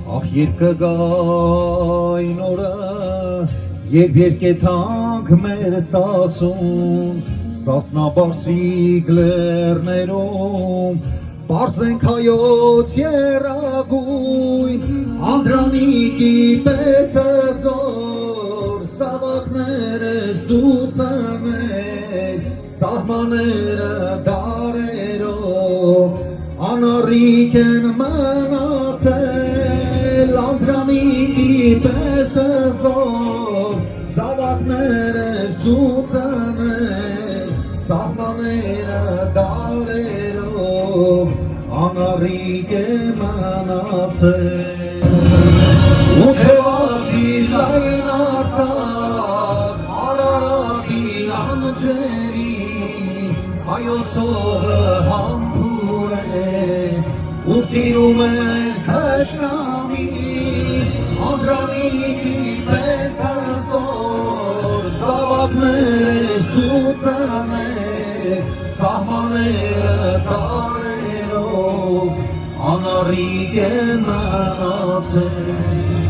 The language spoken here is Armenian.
Ախ երկգայն օրը, երբ երկեթանք մեր սասուն, սասնաբարսիկ լեռներում, պարզենք հայոց երագույն, անդրանիկի պես զոր, սավակներս դուծանեք, սահմաները դարերով, անառիկ են մնացել, անդրանիկի պես զոր, սավակներս դուծանեք, սահմանները դարերով, անառիկ է մնացել, ու թևացի լայն արցակ, Արարատի անջերի, հայոցողը համբուր է, ու տիրում են հշնամի, անդրանիկի պես զոր, զավակներս դուծանեք, սահմաները տարերով, անառիկ են մնացել։